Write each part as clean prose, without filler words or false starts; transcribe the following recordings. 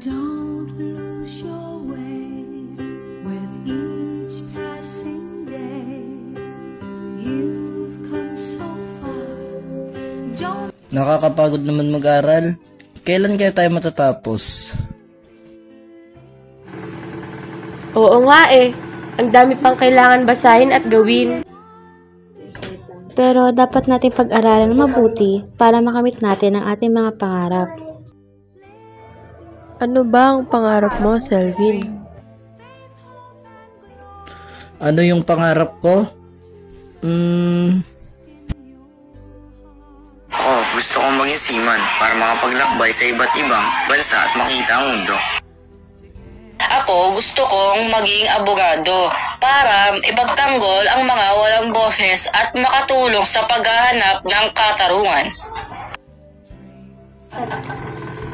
Don't lose your way with each passing day. You've come so far. Don't... Nakakapagod naman mag-aral. Kailan kaya tayo matatapos? Oo nga eh. Ang dami pang kailangan basahin at gawin. Pero dapat natin pag-aralan mabuti para makamit natin ang ating mga pangarap. Ano ba ang pangarap mo, Selwyn? Ano yung pangarap ko? Gusto kong maging seaman para makapaglakbay sa iba't ibang bansa at makita ang mundo. Ako, gusto kong maging abogado para ipagtanggol ang mga walang boses at makatulong sa paghahanap ng katarungan.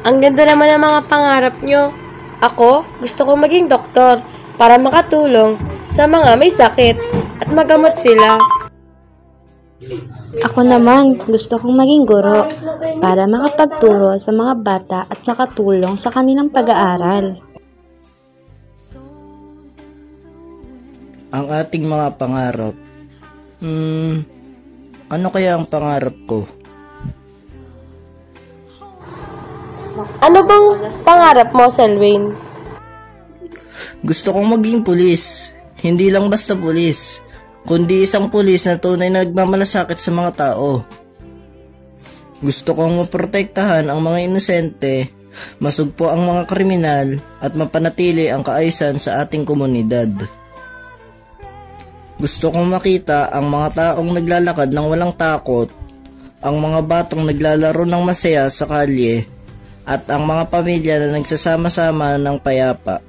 Ang ganda naman ng mga pangarap nyo. Ako, gusto kong maging doktor para makatulong sa mga may sakit at magamot sila. Ako naman, gusto kong maging guro para makapagturo sa mga bata at makatulong sa kanilang pag-aaral. Ang ating mga pangarap. Ano kaya ang pangarap ko? Ano bang pangarap mo, Selwyn? Gusto kong maging pulis. Hindi lang basta pulis, kundi isang pulis na tunay na nagmamalasakit sa mga tao. Gusto kong maprotektahan ang mga inosente, masugpo ang mga kriminal, at mapanatili ang kaayusan sa ating komunidad. Gusto kong makita ang mga taong naglalakad ng walang takot, ang mga batang naglalaro ng masaya sa kalye, at ang mga pamilya na nagsasama-sama ng payapa.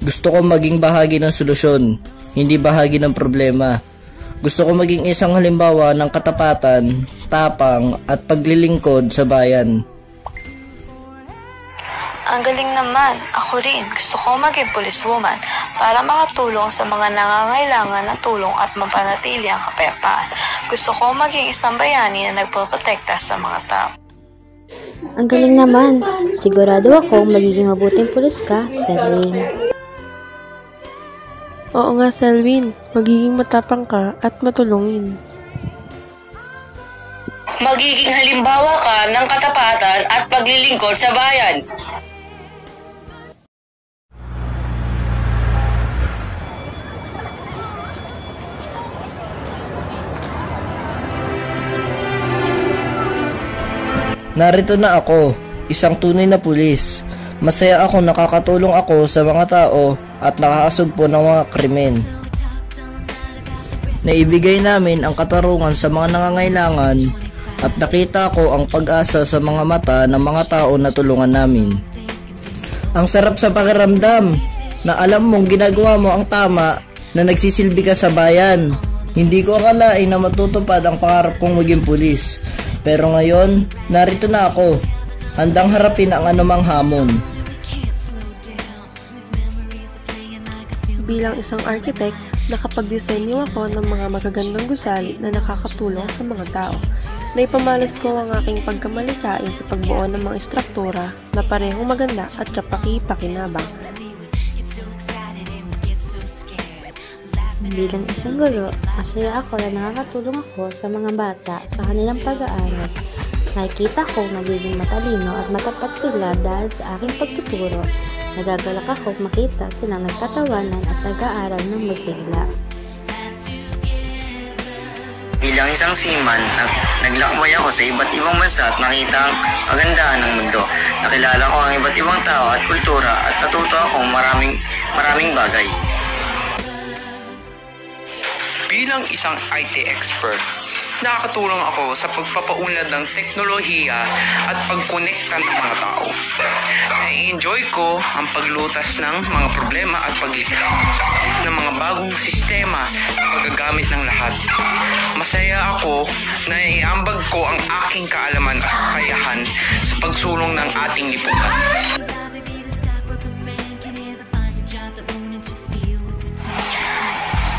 Gusto kong maging bahagi ng solusyon, hindi bahagi ng problema. Gusto kong maging isang halimbawa ng katapatan, tapang, at paglilingkod sa bayan. Ang galing naman. Ako rin. Gusto ko maging policewoman para makatulong sa mga nangangailangan ng tulong at mapanatili ang kapayapaan. Gusto ko maging isang bayani na nagpoprotekta sa mga tao. Ang galing naman. Sigurado ako magiging mabuting pulis ka, Selwyn. Oo nga, Selwyn. Magiging matapang ka at matulungin. Magiging halimbawa ka ng katapatan at paglilingkod sa bayan. Narito na ako, isang tunay na pulis. Masaya ako nakakatulong ako sa mga tao at nakakasugpo ng mga krimen. Naibigay namin ang katarungan sa mga nangangailangan at nakita ko ang pag-asa sa mga mata ng mga tao na tulungan namin. Ang sarap sa pakiramdam na alam mong ginagawa mo ang tama na nagsisilbi ka sa bayan. Hindi ko akalain na matutupad ang pangarap kong maging pulis. Pero ngayon, narito na ako, handang harapin ang anumang hamon. Bilang isang architect, nakapag-disenyo ako ng mga magagandang gusali na nakakatulong sa mga tao. Naipamalas ko ang aking pagkamalikain sa pagbuo ng mga istruktura na parehong maganda at kapaki-pakinabang. Bilang isang guro, masaya ako na nakakatulong ako sa mga bata sa kanilang pag-aaral. Nakikita ko nagiging matalino at matapat sila dahil sa aking pagtuturo. Nagagalak ako makita silang nagtatawanan at nag-aaral ng masigla. Bilang isang seaman, naglakbay ako sa iba't ibang bansa at nakita ang kagandahan ng mundo. Nakilala ko ang iba't ibang tao at kultura at natuto akong maraming bagay. Bilang isang IT expert, nakakatulong ako sa pagpapaunlad ng teknolohiya at pagkonekta ng mga tao. Na-enjoy ko ang paglutas ng mga problema at paglikha ng mga bagong sistema at paggagamit ng lahat. Masaya ako na iambag ko ang aking kaalaman at kakayahan sa pagsulong ng ating lipunan.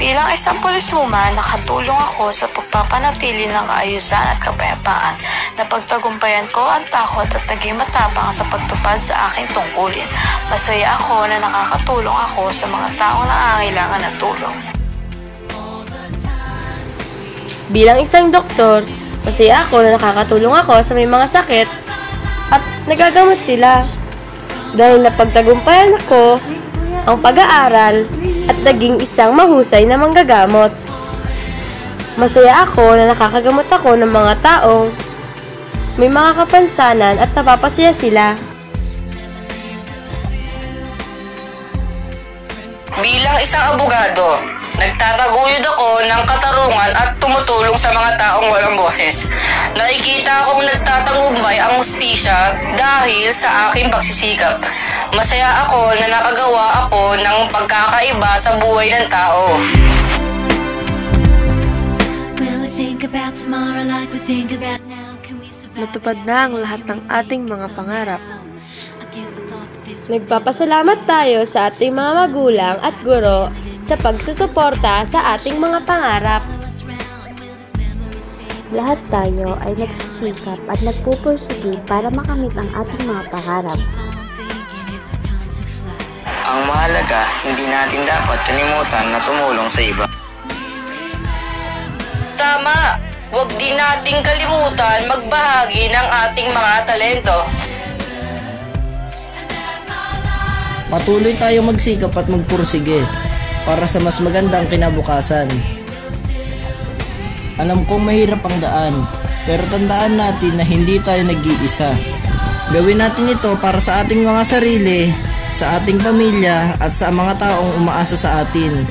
Bilang isang puliswoman, nakatulong ako sa pagpapanatili ng kaayusan at kapayapaan. Napagtagumpayan ko ang takot at naging matapang sa pagtupad sa aking tungkulin. Masaya ako na nakakatulong ako sa mga taong nangangailangan ng tulong. Bilang isang doktor, masaya ako na nakakatulong ako sa may mga sakit at nagagamot sila. Dahil napagtagumpayan ako ang pag-aaral at naging isang mahusay na manggagamot. Masaya ako na nakakagamot ako ng mga taong may mga kapansanan at napapasaya sila. Bilang isang abogado, nagtataguyod ako ng katarungan at tumutulong sa mga taong walang boses. Nakikita akong nagtatagumpay ang hustisya dahil sa aking pagsisikap. Masaya ako na nakagawa ako ng pagkakaiba sa buhay ng tao. Natupad na ang lahat ng ating mga pangarap. Nagpapasalamat tayo sa ating mga magulang at guro sa pagsusuporta sa ating mga pangarap. Lahat tayo ay nagsisikap at nagpupursige para makamit ang ating mga pangarap. Ang mahalaga, hindi natin dapat kalimutan na tumulong sa iba. Tama! Huwag din nating kalimutan magbahagi ng ating mga talento. Patuloy tayo magsikap at magpursige para sa mas magandang kinabukasan. Alam kong mahirap ang daan, pero tandaan natin na hindi tayo nag-iisa. Gawin natin ito para sa ating mga sarili, sa ating pamilya at sa mga taong umaasa sa atin.